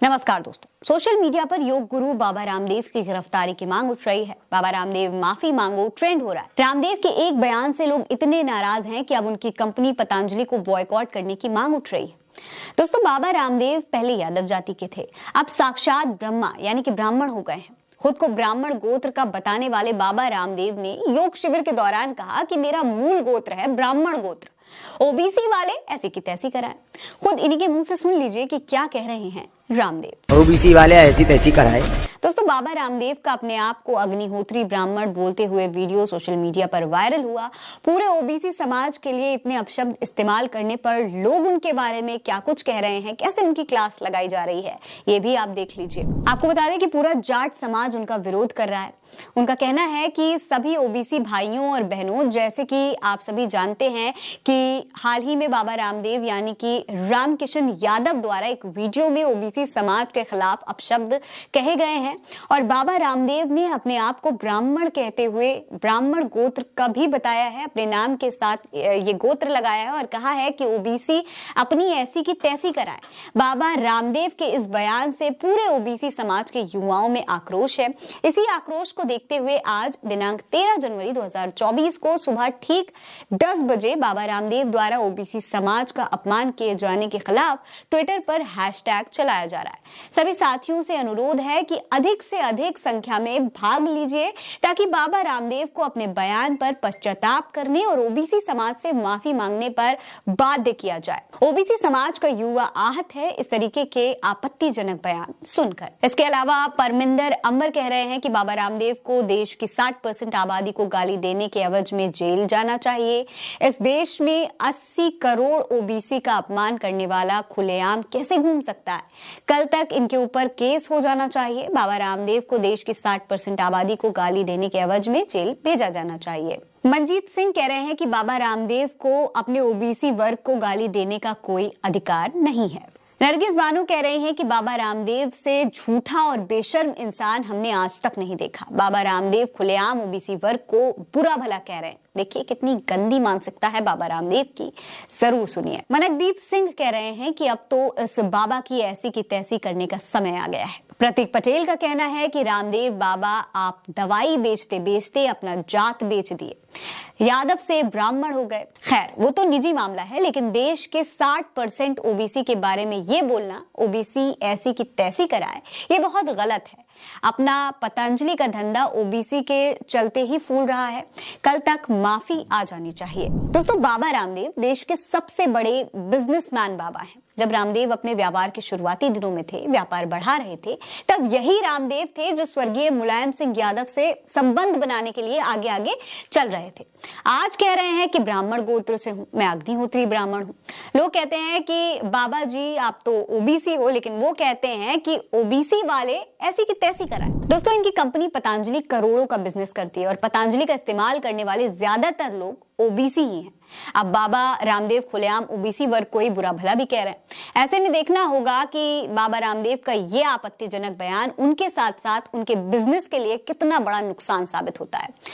नमस्कार दोस्तों, social media पर योग गुरु बाबा रामदेव की गिरफ्तारी की मांग उठ रही है। बाबा रामदेव माफी मांगो ट्रेंड हो रहा है। रामदेव के एक बयान से लोग इतने नाराज हैं कि अब उनकी कंपनी पतंजलि को बॉयकॉट करने की मांग उठ रही है। दोस्तों, बाबा रामदेव पहले यादव जाति के थे, अब साक्षात ब्रह्मा यानी कि ब्राह्मण हो गए हैं। खुद को ब्राह्मण गोत्र का बताने वाले बाबा रामदेव ने योग शिविर के दौरान कहा कि मेरा मूल गोत्र है ब्राह्मण गोत्र, ओबीसी वाले ऐसी की तैसी कराएं। खुद इन्हीं के मुंह से सुन लीजिए कि क्या कह रहे हैं रामदेव। ओबीसी वाले ऐसी तैसी कराए। दोस्तों, बाबा रामदेव का अपने आप को अग्निहोत्री ब्राह्मण बोलते हुए वीडियो सोशल मीडिया पर वायरल हुआ। पूरे ओबीसी समाज के लिए इतने अपशब्द इस्तेमाल करने पर लोग उनके बारे में क्या कुछ कह रहे हैं, कैसे उनकी क्लास लगाई जा रही है, ये भी आप देख लीजिए। आपको बता दें कि पूरा जाट समाज उनका विरोध कर रहा है। उनका कहना है कि सभी ओबीसी भाइयों और बहनों, जैसे कि आप सभी जानते हैं कि हाल ही में बाबा रामदेव यानी कि रामकिशन यादव द्वारा एक वीडियो में ओबीसी समाज के खिलाफ अपशब्द कहे गए हैं और बाबा रामदेव ने अपने आप को ब्राह्मण कहते हुए ब्राह्मण गोत्र का भी बताया है, अपने नाम के साथ ये गोत्र लगाया है और कहा है कि ओबीसी अपनी ऐसी की तैसी कराए। बाबा रामदेव के इस बयान से पूरे ओबीसी समाज के युवाओं में आक्रोश है। इसी आक्रोश को देखते हुए आज दिनांक 13 जनवरी 2024 को सुबह ठीक 10 बजे बाबा रामदेव द्वारा ओबीसी समाज का अपमान किए जाने के खिलाफ ट्विटर पर हैशटैग चलाया जा रहा है। सभी साथियों से अनुरोध है कि अधिक से अधिक संख्या में भाग लीजिए ताकि बाबा रामदेव को अपने बयान पर पश्चाताप करने और ओबीसी समाज से माफी मांगने पर बाध्य किया जाए। ओबीसी समाज का युवा आहत है इस तरीके के आपत्तिजनक बयान सुनकर। इसके अलावा परमिंदर अंबर कह रहे हैं कि बाबा रामदेव को देश की 60% आबादी को गाली देने के एवज में जेल जाना चाहिए। इस देश में 80 करोड़ ओबीसी का अपमान करने वाला खुलेआम कैसे घूम सकता है? कल तक इनके ऊपर केस हो जाना चाहिए। बाबा रामदेव को देश की 60% आबादी को गाली देने के एवज में जेल भेजा जाना चाहिए। मनजीत सिंह कह रहे हैं कि बाबा रामदेव को अपने ओबीसी वर्ग को गाली देने का कोई अधिकार नहीं है। नरगिस बानो कह रहे हैं कि बाबा रामदेव से झूठा और बेशर्म इंसान हमने आज तक नहीं देखा। बाबा रामदेव खुलेआम ओबीसी वर्ग को बुरा भला कह रहे हैं। देखिए कितनी गंदी मानसिकता है बाबा रामदेव की, जरूर सुनिए। मनकदीप सिंह कह रहे हैं कि अब तो इस बाबा की ऐसी की तैसी करने का समय आ गया है। प्रतीक पटेल का कहना है कि रामदेव बाबा आप दवाई बेचते बेचते अपना जात बेच दिए, यादव से ब्राह्मण हो गए। खैर वो तो निजी मामला है, लेकिन देश के 60% ओबीसी के बारे में ये बोलना ओबीसी ऐसी की तैसी कराए, ये बहुत गलत है। अपना पतंजलि का धंधा ओबीसी के चलते ही फूल रहा है। कल तक माफी आ जानी चाहिए। दोस्तों, बाबा रामदेव देश के सबसे बड़े बिजनेसमैन बाबा हैं। जब रामदेव अपने व्यापार के शुरुआती दिनों में थे, व्यापार बढ़ा रहे थे, तब यही रामदेव थे जो स्वर्गीय मुलायम सिंह यादव से संबंध बनाने के लिए आगे आगे चल रहे थे। आज कह रहे हैं कि ब्राह्मण गोत्र से हूं, मैं अग्निहोत्री ब्राह्मण हूं। लोग कहते हैं कि बाबा जी आप तो ओबीसी हो, लेकिन वो कहते हैं कि ओबीसी वाले ऐसी की तैसी कराएं। दोस्तों, इनकी कंपनी पतंजलि करोड़ों का बिजनेस करती है और पतंजलि का इस्तेमाल करने वाले ज्यादातर लोग ओबीसी ही हैं। अब बाबा रामदेव खुलेआम ओबीसी वर्ग को ही बुरा भला भी कह रहे हैं। ऐसे में देखना होगा कि बाबा रामदेव का ये आपत्तिजनक बयान उनके साथ साथ उनके बिजनेस के लिए कितना बड़ा नुकसान साबित होता है।